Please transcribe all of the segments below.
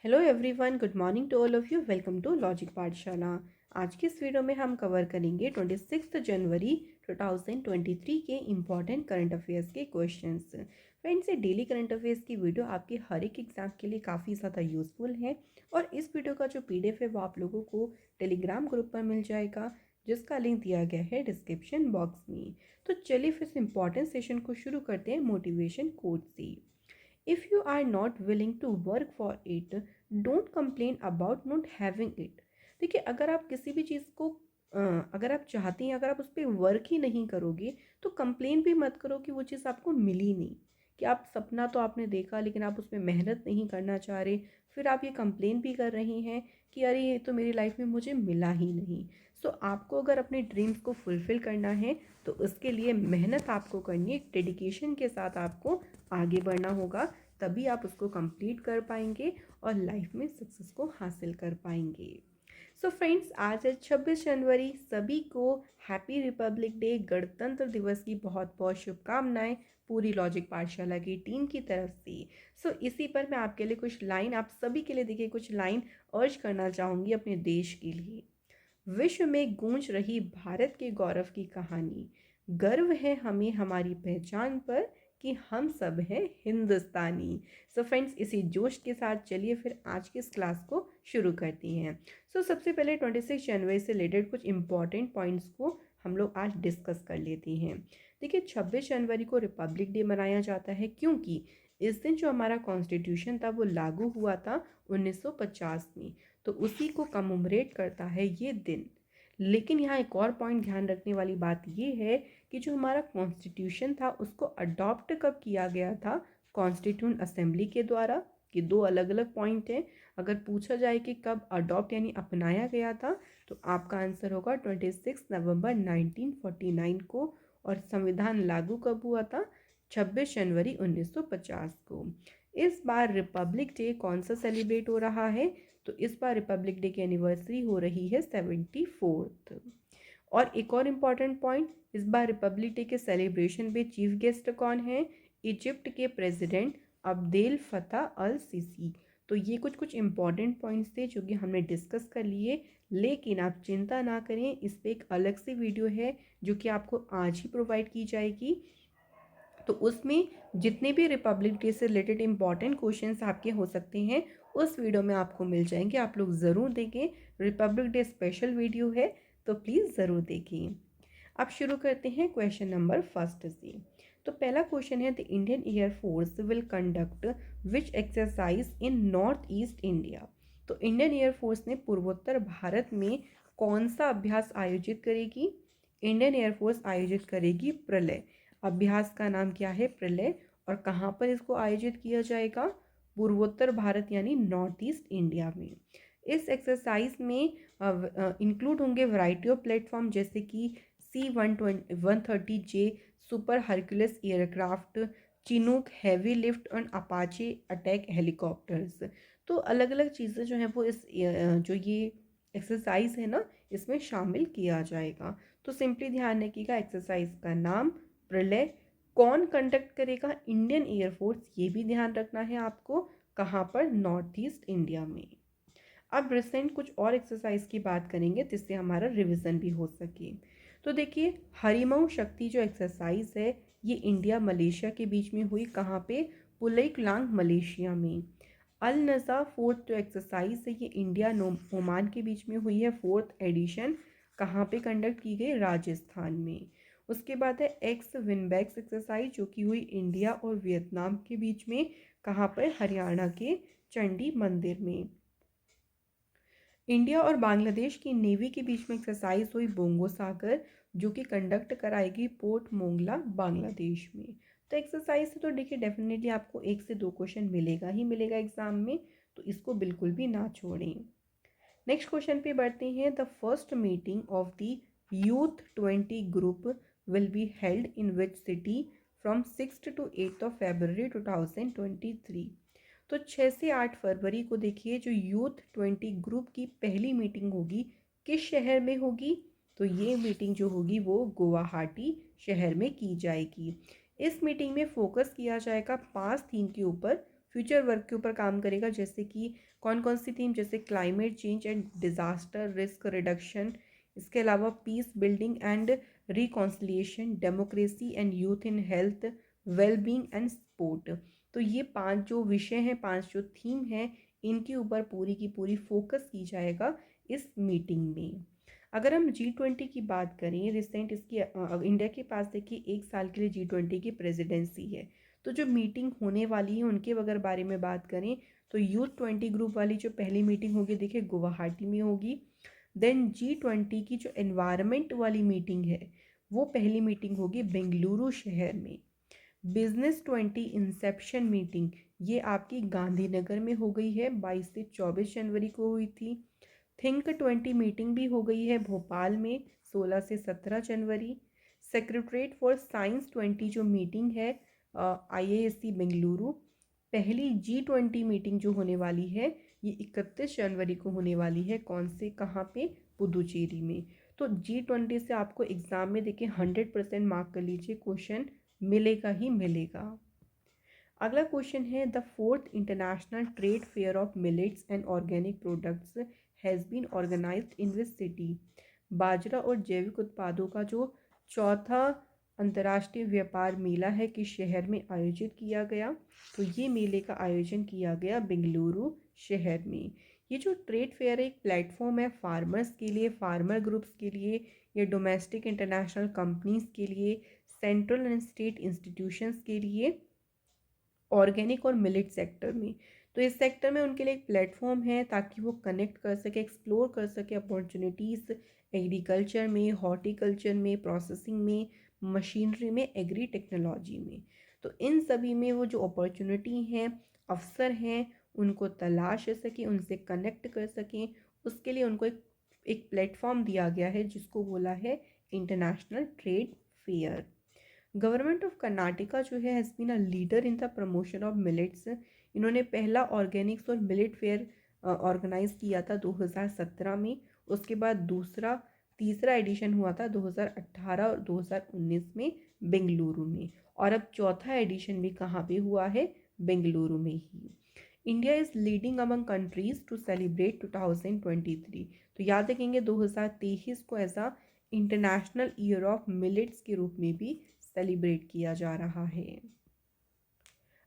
Hello everyone, good morning to all of you. Welcome to logic Pathshala. आज की इस video में हम कवर करेंगे 26 जनवरी 2023 के इम्पॉर्टेंट करंट अफेयर्स के क्वेश्चंस। फ्रेंड्स, ये डेली करंट अफेयर्स की वीडियो आपके हर एक एग्जाम के लिए काफ़ी ज़्यादा यूज़फुल है और इस वीडियो का जो PDF है वो आप लोगों को टेलीग्राम ग्रुप पर मिल जाएगा, जिसका लिंक दिया गया है डिस्क्रिप्शन बॉक्स में। तो चलिए फिर इस इम्पॉर्टेंट सेशन को शुरू करते हैं मोटिवेशन कोट से। If you are not willing to work for it, don't complain about not having it। देखिए, अगर आप किसी भी चीज़ को अगर आप चाहती हैं, अगर आप उस पर वर्क ही नहीं करोगे तो कंप्लेन भी मत करो कि वो चीज़ आपको मिली नहीं। कि आप सपना तो आपने देखा लेकिन आप उसमें मेहनत नहीं करना चाह रहे, फिर आप ये कंप्लेन भी कर रही हैं कि अरे ये तो मेरी लाइफ में मुझे मिला ही नहीं। सो आपको अगर अपने ड्रीम्स को फुलफ़िल करना है तो उसके लिए मेहनत आपको करनी है, डेडिकेशन के साथ आपको आगे बढ़ना होगा, तभी आप उसको कंप्लीट कर पाएंगे और लाइफ में सक्सेस को हासिल कर पाएंगे। सो फ्रेंड्स, आज है 26 जनवरी। सभी को हैप्पी रिपब्लिक डे, गणतंत्र दिवस की बहुत बहुत शुभकामनाएं पूरी लॉजिक पाठशाला की टीम की तरफ से। सो इसी पर मैं आपके लिए कुछ लाइन, आप सभी के लिए देखिए कुछ लाइन अर्ज करना चाहूँगी अपने देश के लिए। विश्व में गूंज रही भारत के गौरव की कहानी, गर्व है हमें हमारी पहचान पर कि हम सब हैं हिंदुस्तानी। सो फ्रेंड्स, इसी जोश के साथ चलिए फिर आज की इस क्लास को शुरू करती हैं। सबसे पहले 26 जनवरी से रिलेटेड कुछ इंपॉर्टेंट पॉइंट्स को हम लोग आज डिस्कस कर लेते हैं। देखिए, 26 जनवरी को रिपब्लिक डे मनाया जाता है क्योंकि इस दिन जो हमारा कॉन्स्टिट्यूशन था वो लागू हुआ था 1950 में, तो उसी को कमोमरेट करता है ये दिन। लेकिन यहाँ एक और पॉइंट ध्यान रखने वाली बात ये है कि जो हमारा कॉन्स्टिट्यूशन था उसको अडॉप्ट कब किया गया था, कॉन्स्टिट्यूंट असेंबली के द्वारा। कि दो अलग अलग पॉइंट हैं। अगर पूछा जाए कि कब अडॉप्ट यानी अपनाया गया था तो आपका आंसर होगा 26 नवंबर 1949 को। और संविधान लागू कब हुआ था, 26 जनवरी 1950 को। इस बार रिपब्लिक डे कौन सा सेलिब्रेट हो रहा है, तो इस बार रिपब्लिक डे की एनिवर्सरी हो रही है 74th। और एक और इम्पॉर्टेंट पॉइंट, इस बार रिपब्लिक डे के सेलिब्रेशन में चीफ गेस्ट कौन है, इजिप्ट के प्रेसिडेंट अब्देल फतह अल सीसी। तो ये कुछ कुछ इम्पॉर्टेंट पॉइंट्स थे जो कि हमने डिस्कस कर लिए। लेकिन आप चिंता ना करें, इस पर एक अलग से वीडियो है जो कि आपको आज ही प्रोवाइड की जाएगी। तो उसमें जितने भी रिपब्लिक डे से रिलेटेड इंपॉर्टेंट क्वेश्चंस आपके हो सकते हैं उस वीडियो में आपको मिल जाएंगे। आप लोग ज़रूर देखें, रिपब्लिक डे स्पेशल वीडियो है, तो प्लीज़ ज़रूर देखिए। अब शुरू करते हैं क्वेश्चन नंबर फर्स्ट से। तो पहला क्वेश्चन है, the Indian air force will conduct which exercise in north east India. तो इंडियन एयरफोर्स ने पूर्वोत्तर भारत में कौन सा अभ्यास आयोजित करेगी, इंडियन एयरफोर्स आयोजित करेगी प्रलय। अभ्यास का नाम क्या है, प्रलय। और कहाँ पर इसको आयोजित किया जाएगा, पूर्वोत्तर भारत यानी नॉर्थ ईस्ट इंडिया में। इस एक्सरसाइज में इंक्लूड होंगे वैरायटी ऑफ प्लेटफॉर्म जैसे कि C-130J super Hercules aircraft, Chinook heavy lift और अपाचे अटैक हेलीकॉप्टर्स। तो अलग अलग चीज़ें जो हैं वो इस जो ये एक्सरसाइज है ना इसमें शामिल किया जाएगा। तो सिंपली ध्यान रखिएगा, एक्सरसाइज का नाम प्रलय, कौन कंडक्ट करेगा, इंडियन एयरफोर्स, ये भी ध्यान रखना है आपको, कहाँ पर, नॉर्थ ईस्ट इंडिया में। अब रिसेंट कुछ और एक्सरसाइज की बात करेंगे जिससे हमारा रिवीजन भी हो सके। तो देखिए, हरिमऊ शक्ति जो एक्सरसाइज है ये इंडिया मलेशिया के बीच में हुई, कहाँ पे, पुलेकलांग मलेशिया में। अल नज़ा फोर्थ जो एक्सरसाइज है ये इंडिया ओमान के बीच में हुई है, 4th एडिशन, कहाँ पे कंडक्ट की गई, राजस्थान में। उसके बाद है एक्स विनबैक्स एक्सरसाइज जो कि हुई इंडिया और वियतनाम के बीच में, कहाँ पर, हरियाणा के चंडी मंदिर में। इंडिया और बांग्लादेश की नेवी के बीच में एक्सरसाइज हुई बोंगो सागर, जो कि कंडक्ट कराएगी पोर्ट मोंगला बांग्लादेश में। तो एक्सरसाइज से तो देखिए डेफिनेटली आपको 1 से 2 क्वेश्चन मिलेगा ही मिलेगा एग्जाम में, तो इसको बिल्कुल भी ना छोड़ें। नेक्स्ट क्वेश्चन पे बढ़ते हैं, the first meeting of the youth 20 group will be held in which city from 6 to 8 February 2023। तो 6 से 8 फरवरी को देखिए जो यूथ 20 ग्रुप की पहली मीटिंग होगी किस शहर में होगी, तो ये मीटिंग जो होगी वो गुवाहाटी शहर में की जाएगी। इस मीटिंग में फोकस किया जाएगा 5 थीम के ऊपर, फ्यूचर वर्क के ऊपर काम करेगा, जैसे कि कौन कौन सी थीम, जैसे climate change and disaster risk reduction, इसके अलावा peace building and reconciliation, democracy and youth in health, wellbeing and sport. तो ये 5 जो विषय हैं, 5 जो थीम है, इनके ऊपर पूरी की पूरी फोकस की जाएगा इस मीटिंग में। अगर हम G20 की बात करें, रिसेंट इसकी इंडिया के पास देखिए 1 साल के लिए G20 की प्रेसिडेंसी है। तो जो मीटिंग होने वाली है उनके अगर बारे में बात करें तो U20 ग्रुप वाली जो पहली मीटिंग होगी देखिए गुवाहाटी में होगी। देन G20 की जो एनवायरनमेंट वाली मीटिंग है वो पहली मीटिंग होगी बेंगलुरु शहर में। बिजनेस 20 इंसेप्शन मीटिंग ये आपकी गांधीनगर में हो गई है, 22 से 24 जनवरी को हुई थी। थिंक 20 मीटिंग भी हो गई है भोपाल में, 16 से 17 जनवरी। सेक्रेटरीट फॉर साइंस 20 जो मीटिंग है IISc बेंगलुरु। पहली G20 मीटिंग जो होने वाली है ये 31 जनवरी को होने वाली है, कौन से कहाँ पे, पुदुचेरी में। तो G20 से आपको एग्जाम में देखिए 100% मार्क कर लीजिए, क्वेश्चन मिलेगा ही मिलेगा। अगला क्वेश्चन है, the 4th international trade fair of millets and organic products has been organized in which city. बाजरा और जैविक उत्पादों का जो चौथा अंतर्राष्ट्रीय व्यापार मेला है किस शहर में आयोजित किया गया। तो ये मेले का आयोजन किया गया बेंगलुरु शहर में। ये जो ट्रेड फेयर है एक प्लेटफॉर्म है फार्मर्स के लिए, फार्मर ग्रुप्स के लिए, या डोमेस्टिक इंटरनेशनल कंपनीज के लिए, सेंट्रल एंड स्टेट इंस्टीट्यूशंस के लिए ऑर्गेनिक और मिलेट सेक्टर में। तो इस सेक्टर में उनके लिए एक प्लेटफॉर्म है ताकि वो कनेक्ट कर सके, एक्सप्लोर कर सके अपॉर्चुनिटीज़ एग्रीकल्चर में, हॉर्टिकल्चर में, प्रोसेसिंग में, मशीनरी में, एग्री टेक्नोलॉजी में। तो इन सभी में वो जो अपॉर्चुनिटी हैं, अवसर हैं, उनको तलाश सकें, उनसे कनेक्ट कर सकें, उसके लिए उनको एक प्लेटफॉर्म दिया गया है जिसको बोला है international trade fair. Government of Karnataka जो है has been a leader in the promotion of millets. इन्होंने पहला ऑर्गेनिक्स और मिलेट फेयर ऑर्गेनाइज किया था 2017 में। उसके बाद दूसरा तीसरा एडिशन हुआ था 2018 और 2019 में बेंगलुरु में, और अब चौथा एडिशन भी कहाँ पे हुआ है, बेंगलुरु में ही। India is leading among countries to celebrate 2023। तो याद रखेंगे 2023 को ऐसा इंटरनेशनल ईयर ऑफ मिलेट्स के रूप में भी सेलिब्रेट किया जा रहा है।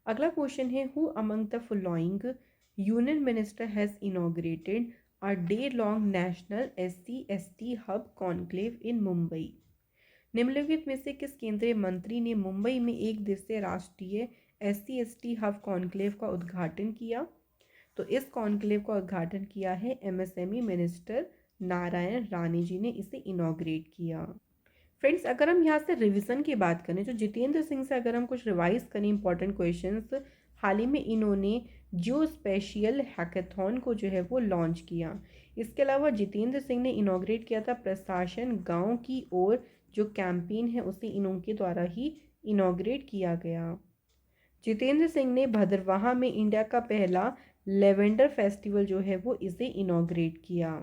अगला क्वेश्चन है, who among the following union minister has inaugurated a day long national SC/ST hub conclave in Mumbai. निम्नलिखित में से किस केंद्रीय मंत्री ने मुंबई में एक दिवसीय राष्ट्रीय SC/ST हब कॉन्क्लेव का उद्घाटन किया। तो इस कॉन्क्लेव का उद्घाटन किया है MSME मिनिस्टर नारायण राणे जी ने इसे इनॉग्रेट किया। फ्रेंड्स, अगर हम यहाँ से रिवीजन की बात करें तो जितेंद्र सिंह से अगर हम कुछ रिवाइज करें इंपॉर्टेंट क्वेश्चंस, हाल ही में इन्होंने जियो स्पेशियल हैकाथॉन को जो है वो लॉन्च किया। इसके अलावा जितेंद्र सिंह ने इनॉग्रेट किया था प्रशासन गांव की ओर जो कैंपेन है उसे इनके द्वारा ही इनॉग्रेट किया गया। जितेंद्र सिंह ने भद्रवाह में इंडिया का पहला लेवेंडर फेस्टिवल जो है वो इसे इनॉग्रेट किया।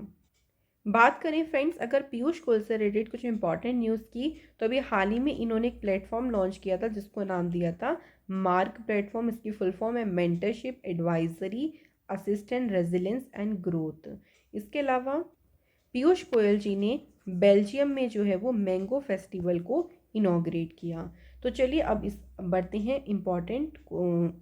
बात करें फ्रेंड्स अगर पीयूष गोयल से रिलेटेड कुछ इंपॉर्टेंट न्यूज़ की, तो अभी हाल ही में इन्होंने एक प्लेटफॉर्म लॉन्च किया था जिसको नाम दिया था मार्क प्लेटफॉर्म। इसकी फुल फॉर्म है mentorship advisory assistant resilience and growth. इसके अलावा पीयूष गोयल जी ने बेल्जियम में जो है वो मैंगो फेस्टिवल को इनॉग्रेट किया। तो चलिए अब इस बढ़ते हैं इम्पॉर्टेंट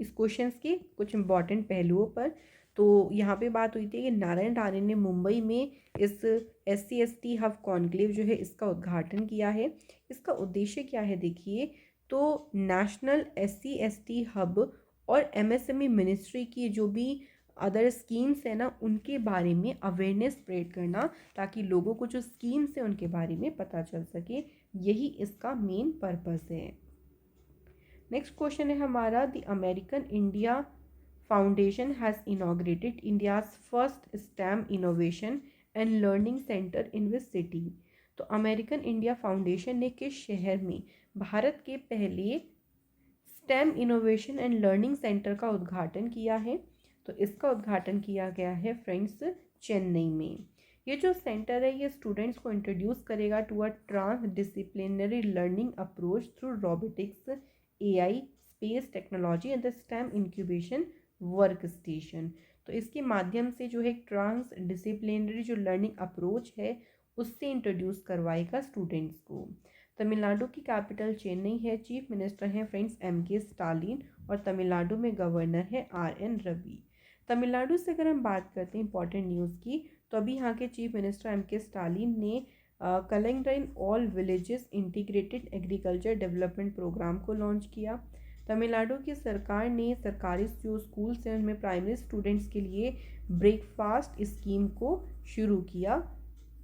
इस क्वेश्चंस के कुछ इम्पॉर्टेंट पहलुओं पर। तो यहाँ पे बात हुई थी कि नारायण राणे ने मुंबई में इस SC/ST हब कॉन्क्लेव जो है इसका उद्घाटन किया है। इसका उद्देश्य क्या है देखिए, तो नेशनल SC/ST हब और MSME मिनिस्ट्री की जो भी अदर स्कीम्स है ना उनके बारे में अवेयरनेस स्प्रेड करना, ताकि लोगों को जो स्कीम्स है उनके बारे में पता चल सके, यही इसका मेन पर्पस है। नेक्स्ट क्वेश्चन है हमारा, the American India foundation has inaugurated India's first stem innovation and learning centre in which city. तो अमेरिकन इंडिया फाउंडेशन ने किस शहर में भारत के पहले stem innovation and learning centre का उद्घाटन किया है। तो इसका उद्घाटन किया गया है फ्रेंड्स चेन्नई में। ये जो सेंटर है ये स्टूडेंट्स को इंट्रोड्यूस करेगा to a trans disciplinary learning approach through robotics, AI, space technology and the STEM incubation work station. तो इसके माध्यम से जो है एक ट्रांस डिसिप्लिनरी जो लर्निंग अप्रोच है उससे इंट्रोड्यूस करवाएगा स्टूडेंट्स को। तमिलनाडु की कैपिटल चेन्नई है। चीफ मिनिस्टर हैं फ्रेंड्स MK स्टालिन और तमिलनाडु में गवर्नर है RN रवि। तमिलनाडु से अगर हम बात करते हैं इंपॉर्टेंट न्यूज़ की, तो अभी यहाँ के चीफ मिनिस्टर MK स्टालिन ने कलिंगडा in all villages integrated agriculture development programme को लॉन्च किया। तमिलनाडु की सरकार ने सरकारी जो स्कूल्स हैं उनमें प्राइमरी स्टूडेंट्स के लिए ब्रेकफास्ट स्कीम को शुरू किया।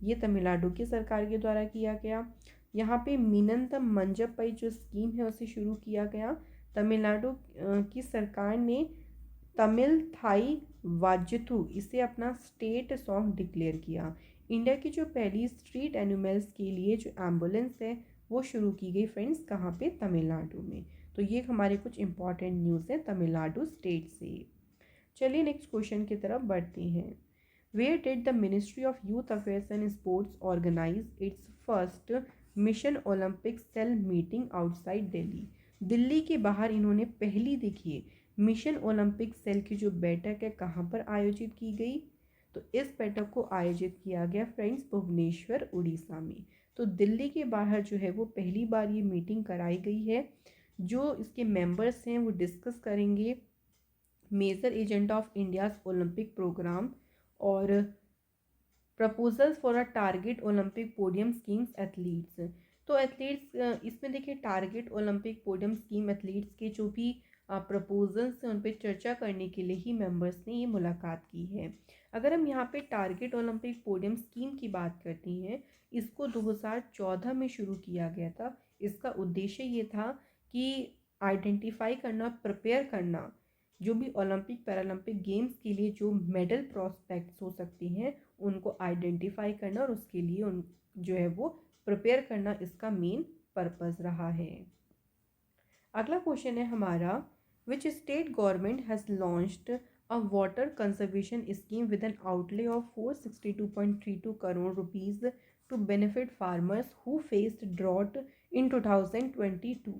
ये तमिलनाडु की सरकार के द्वारा किया गया। यहाँ पे मीनंतम मंजपई जो स्कीम है उसे शुरू किया गया। तमिलनाडु की सरकार ने तमिल थाई वाज्यथु इसे अपना स्टेट सॉन्ग डिक्लेयर किया। इंडिया की जो पहली स्ट्रीट एनिमल्स के लिए जो एम्बुलेंस है वो शुरू की गई फ्रेंड्स, कहाँ पे? तमिलनाडु में। तो ये हमारे कुछ इंपॉर्टेंट न्यूज़ है तमिलनाडु स्टेट से। चलिए नेक्स्ट क्वेश्चन की तरफ बढ़ते हैं। Where did the ministry of youth affairs and sports organize its first mission Olympic cell meeting outside Delhi? Delhi के बाहर इन्होंने पहली, देखिए, मिशन ओलंपिक सेल की जो बैठक है कहाँ पर आयोजित की गई? तो इस बैठक को आयोजित किया गया फ्रेंड्स भुवनेश्वर उड़ीसा में। तो दिल्ली के बाहर जो है वो पहली बार ये मीटिंग कराई गई है। जो इसके मेंबर्स हैं वो डिस्कस करेंगे major agenda of India's Olympic programme और proposals for a target Olympic podium schemes athletes. तो एथलीट्स इसमें देखिए target Olympic podium scheme athletes के जो भी प्रपोजल्स हैं उन पर चर्चा करने के लिए ही मेंबर्स ने ये मुलाकात की है। अगर हम यहाँ पे टारगेट ओलंपिक पोडियम स्कीम की बात करते हैं, इसको 2014 में शुरू किया गया था। इसका उद्देश्य ये था कि आइडेंटिफाई करना, प्रिपेयर करना जो भी ओलंपिक पैरालंपिक गेम्स के लिए जो मेडल प्रॉस्पेक्ट्स हो सकती हैं उनको आइडेंटिफाई करना और उसके लिए उन जो है वो प्रिपेयर करना इसका मेन पर्पस रहा है। अगला क्वेश्चन है हमारा, which state government has launched a water conservation scheme with an outlay of 462.32 crore rupees to benefit farmers who faced drought in 2022?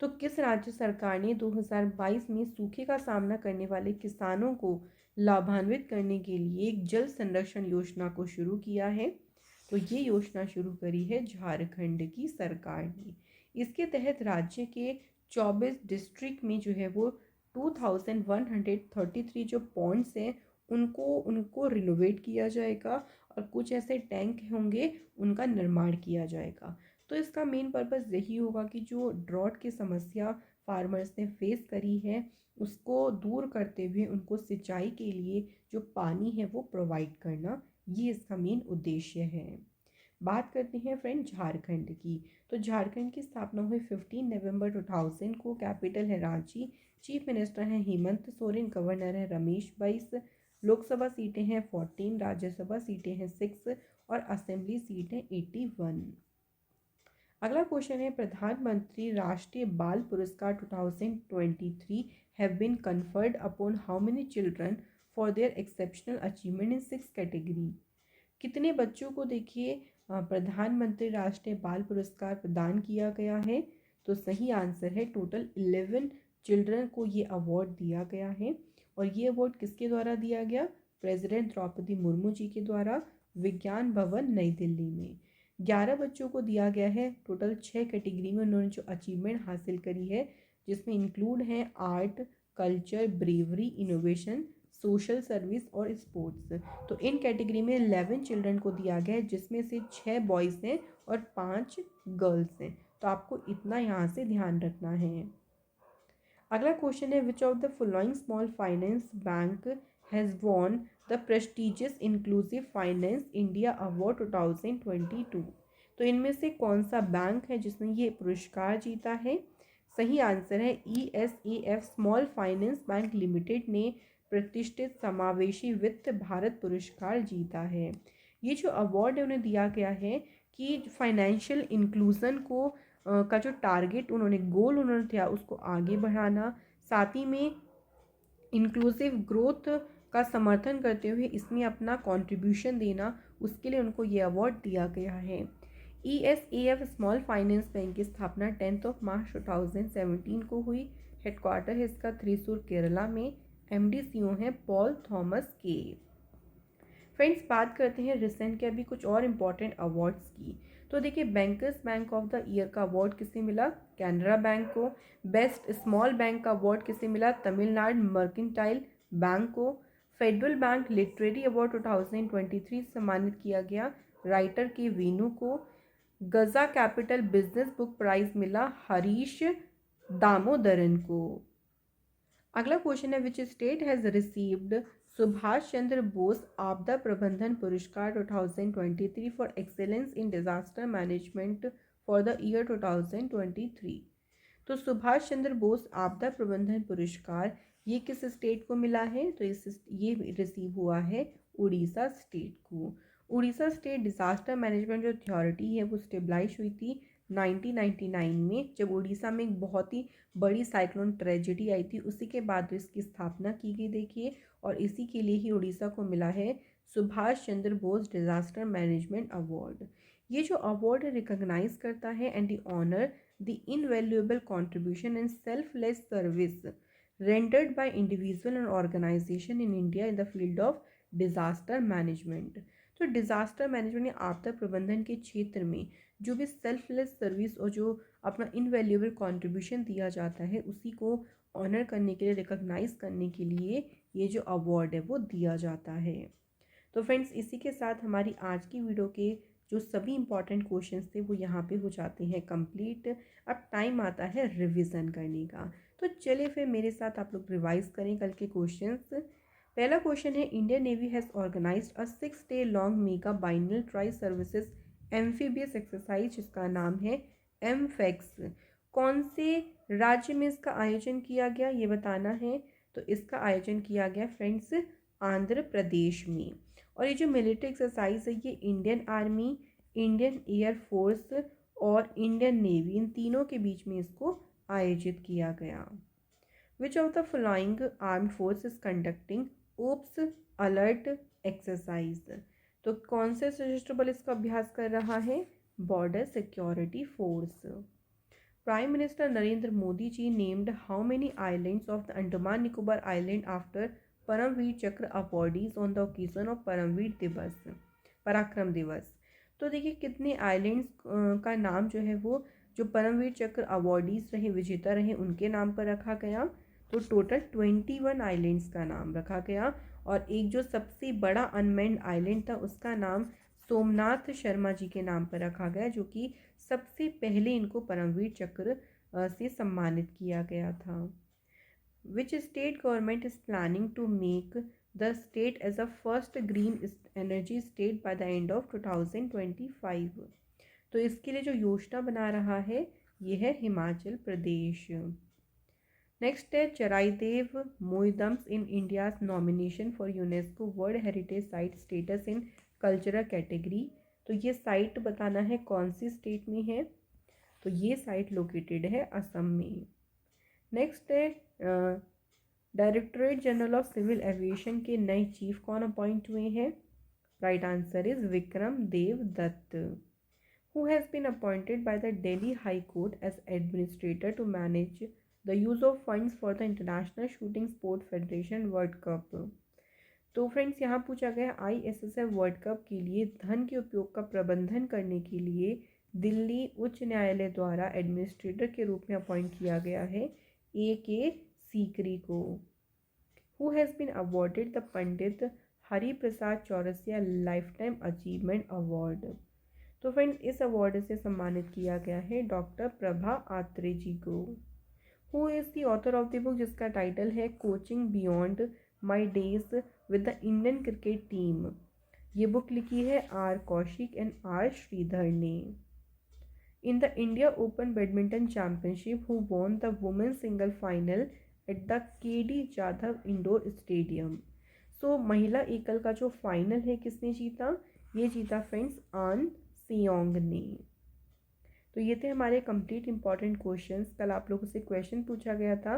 तो किस राज्य सरकार ने 2022 में सूखे का सामना करने वाले किसानों को लाभान्वित करने के लिए एक जल संरक्षण योजना को शुरू किया है? तो ये योजना शुरू करी है झारखंड की सरकार ने। इसके तहत राज्य के 24 डिस्ट्रिक्ट में जो है वो 2133 जो पॉन्ड्स हैं उनको रिनोवेट किया जाएगा और कुछ ऐसे टैंक होंगे उनका निर्माण किया जाएगा। तो इसका मेन पर्पस यही होगा कि जो ड्रॉट की समस्या फार्मर्स ने फेस करी है उसको दूर करते हुए उनको सिंचाई के लिए जो पानी है वो प्रोवाइड करना, ये इसका मेन उद्देश्य है। बात करते हैं फ्रेंड झारखंड की। तो झारखंड की स्थापना हुई 15 नवंबर 2000 को। कैपिटल है रांची। चीफ मिनिस्टर हैं हेमंत सोरेन। गवर्नर है रमेश बैस। लोकसभा सीटें हैं 14, राज्यसभा सीटें हैं 6 और असेंबली सीट है 81। अगला क्वेश्चन है, प्रधानमंत्री राष्ट्रीय बाल पुरस्कार 2023 have been conferred upon how many children for their exceptional achievement in 6 category? कितने बच्चों को देखिए प्रधानमंत्री राष्ट्रीय बाल पुरस्कार प्रदान किया गया है? तो सही आंसर है टोटल 11 चिल्ड्रन को ये अवार्ड दिया गया है। और ये अवार्ड किसके द्वारा दिया गया? प्रेसिडेंट द्रौपदी मुर्मू जी के द्वारा विज्ञान भवन नई दिल्ली में। 11 बच्चों को दिया गया है। टोटल 6 कैटेगरी में उन्होंने जो अचीवमेंट हासिल करी है जिसमें इंक्लूड हैं art, culture, bravery, innovation, social service और स्पोर्ट्स। तो इन कैटेगरी में 11 चिल्ड्रन को दिया गया है जिसमें से 6 बॉयज़ हैं और 5 गर्ल्स हैं। तो आपको इतना यहाँ से ध्यान रखना है। अगला क्वेश्चन है, विच of the following small finance bank has won the prestigious inclusive finance India award 2022? तो इनमें से कौन सा बैंक है जिसने ये पुरस्कार जीता है? सही आंसर है ESAF small finance bank limited ने प्रतिष्ठित समावेशी वित्त भारत पुरस्कार जीता है। ये जो अवार्ड है उन्हें दिया गया है कि फाइनेंशियल इंक्लूजन को का जो टारगेट उन्होंने, गोल उन्होंने दिया उसको आगे बढ़ाना, साथ ही में इंक्लूसिव ग्रोथ का समर्थन करते हुए इसमें अपना कंट्रीब्यूशन देना, उसके लिए उनको ये अवार्ड दिया गया है। ESAF स्मॉल फाइनेंस बैंक की स्थापना 10 मार्च 2017 को हुई। हेडक्वार्टर है इसका थ्रिसूर केरला में। MD CEO हैं पॉल थॉमस के। फ्रेंड्स, बात करते हैं रिसेंट के अभी कुछ और इम्पॉर्टेंट अवार्ड्स की। तो देखिए, bankers bank of the year का अवार्ड किसे मिला? कैनरा बैंक को। बेस्ट स्मॉल बैंक का अवार्ड किसे मिला? तमिलनाडु मर्केंटाइल बैंक को। फेडरल बैंक लिटरेरी अवार्ड 2023 सम्मानित किया गया राइटर के वेणु को। गजा कैपिटल बिजनेस बुक प्राइज मिला हरीश दामोदरन को। अगला क्वेश्चन है, which state has received Subhash Chandra Bose आपदा प्रबंधन पुरस्कार 2023 for excellence in disaster management for the year 2023। तो सुभाष चंद्र बोस आपदा प्रबंधन पुरस्कार ये किस स्टेट को मिला है? तो ये रिसीव हुआ है उड़ीसा स्टेट को। उड़ीसा स्टेट डिजास्टर मैनेजमेंट जो अथॉरिटी है वो स्टेबलाइज हुई थी 1999 में, जब उड़ीसा में एक बहुत ही बड़ी साइक्लोन ट्रेजेडी आई थी। उसी के बाद इसकी स्थापना की गई देखिए, और इसी के लिए ही उड़ीसा को मिला है Subhash Chandra Bose disaster management award. ये जो अवार्ड रिकॉग्नाइज करता है and the honour the invaluable contribution and selfless service rendered by individual and organization in India in the field of disaster management। तो डिज़ास्टर मैनेजमेंट या आपदा प्रबंधन के क्षेत्र में जो भी सेल्फलेस सर्विस और जो अपना इनवैल्यूएबल कंट्रीब्यूशन दिया जाता है उसी को ऑनर करने के लिए, रिकॉग्नाइज करने के लिए ये जो अवार्ड है वो दिया जाता है। तो फ्रेंड्स, इसी के साथ हमारी आज की वीडियो के जो सभी इंपॉर्टेंट क्वेश्चंस थे वो यहाँ पे हो जाते हैं कंप्लीट। अब टाइम आता है रिवीजन करने का। तो चलिए फिर मेरे साथ आप लोग रिवाइज करें कल के क्वेश्चंस। पहला क्वेश्चन है, Indian navy has organized a 6 day long mega biennial tri services amphibious exercise जिसका नाम है एमफेक्स। कौन से राज्य में इसका आयोजन किया गया ये बताना है। तो इसका आयोजन किया गया फ्रेंड्स आंध्र प्रदेश में। और ये जो मिलिट्री एक्सरसाइज है ये इंडियन आर्मी, इंडियन एयरफोर्स और इंडियन नेवी इन तीनों के बीच में इसको आयोजित किया गया। Which of the following armed force is conducting ops alert exercise. तो कौन से सशस्त्र बल इसका अभ्यास कर रहा है? Border security force. Prime minister Narendra Modi ji named how many islands of the Andaman Nicobar island after Paramvir Chakra awardees on the occasion of Paramvir Diwas, Parakram दिवस। तो देखिए, कितने आइलैंड्स का नाम जो है वो जो परमवीर चक्र अवॉर्डीज रहे, विजेता रहे, उनके नाम पर रखा गया। तो टोटल 21 आइलैंड्स का नाम रखा गया। और एक जो सबसे बड़ा अनमेन्ड आइलैंड था उसका नाम सोमनाथ शर्मा जी के नाम पर रखा गया, जो कि सबसे पहले इनको परमवीर चक्र से सम्मानित किया गया था। Which state government is planning to make the state as a first green energy state by the end of 2025। तो इसके लिए जो योजना बना रहा है ये है हिमाचल प्रदेश। नेक्स्ट है, Charaideo moidams in India's nomination for UNESCO world heritage site status in cultural category. तो ये साइट बताना है कौन सी स्टेट में है। तो ये साइट लोकेटेड है असम में। नेक्स्ट है, directorate general of civil aviation के नए चीफ कौन अपॉइंट हुए हैं? Right answer is Vikram Dev Dutt. Who has been appointed by the Delhi High Court as administrator to manage the use of funds for the International Shooting Sport Federation World Cup। तो friends, यहाँ पूछा गया ISSF world cup के लिए धन के उपयोग का प्रबंधन करने के लिए दिल्ली उच्च न्यायालय द्वारा एडमिनिस्ट्रेटर के रूप में अपॉइंट किया गया है AK सीकरी को। Who has been awarded the Pandit Hari Prasad Chaurasia life time achievement award. तो फ्रेंड्स, इस अवार्ड से सम्मानित किया गया है डॉक्टर प्रभा आत्रे जी को। Who is the author of the book जिसका टाइटल है coaching beyond my days with the Indian cricket team. ये बुक लिखी है R Kaushik and R Sridhar ने। In the India open badminton championship who won the women single final at the KD Jadhav indoor stadium. So महिला एकल का जो final है किसने जीता? ये जीता फ्रेंड्स आन सियोंग ने। तो ये थे हमारे कंप्लीट इंपॉर्टेंट क्वेश्चंस। कल आप लोगों से क्वेश्चन पूछा गया था।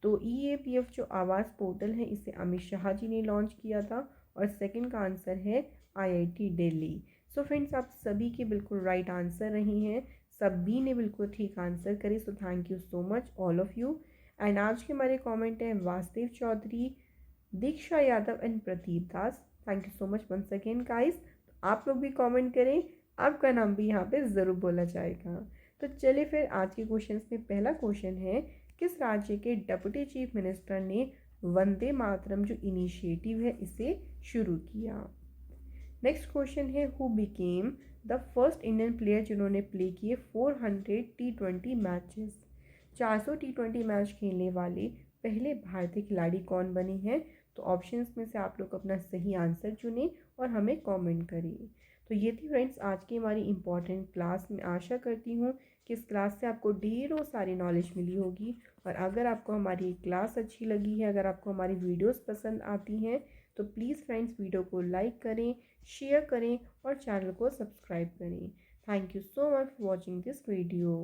तो EAPF जो आवाज़ पोर्टल है इसे अमित शाह जी ने लॉन्च किया था और सेकंड का आंसर है IIT दिल्ली। सो फ्रेंड्स, आप सभी के बिल्कुल राइट आंसर रही हैं, सभी ने बिल्कुल ठीक आंसर करे। So thank you so much all of you. And आज के हमारे कॉमेंट हैं Vasudev Chaudhary, Diksha Yadav and Pradeep Das. Thank you so much once again guys. आप लोग भी कमेंट करें, आपका नाम भी यहाँ पे ज़रूर बोला जाएगा। तो चलिए फिर आज के क्वेश्चंस में पहला क्वेश्चन है, किस राज्य के डिप्टी चीफ मिनिस्टर ने वंदे मातरम जो इनिशिएटिव है इसे शुरू किया। नेक्स्ट क्वेश्चन है, who became the first Indian player जिन्होंने प्ले किए 400 T20 मैचेस। 400 T20 मैच खेलने वाले पहले भारतीय खिलाड़ी कौन बने हैं। तो ऑप्शंस में से आप लोग अपना सही आंसर चुनें और हमें कमेंट करें। तो ये थी फ्रेंड्स आज की हमारी इम्पॉर्टेंट क्लास। मैं आशा करती हूँ कि इस क्लास से आपको ढेरों सारी नॉलेज मिली होगी। और अगर आपको हमारी क्लास अच्छी लगी है, अगर आपको हमारी वीडियोस पसंद आती हैं, तो प्लीज़ फ्रेंड्स वीडियो को लाइक करें, शेयर करें और चैनल को सब्सक्राइब करें। Thank you so much for watching this video.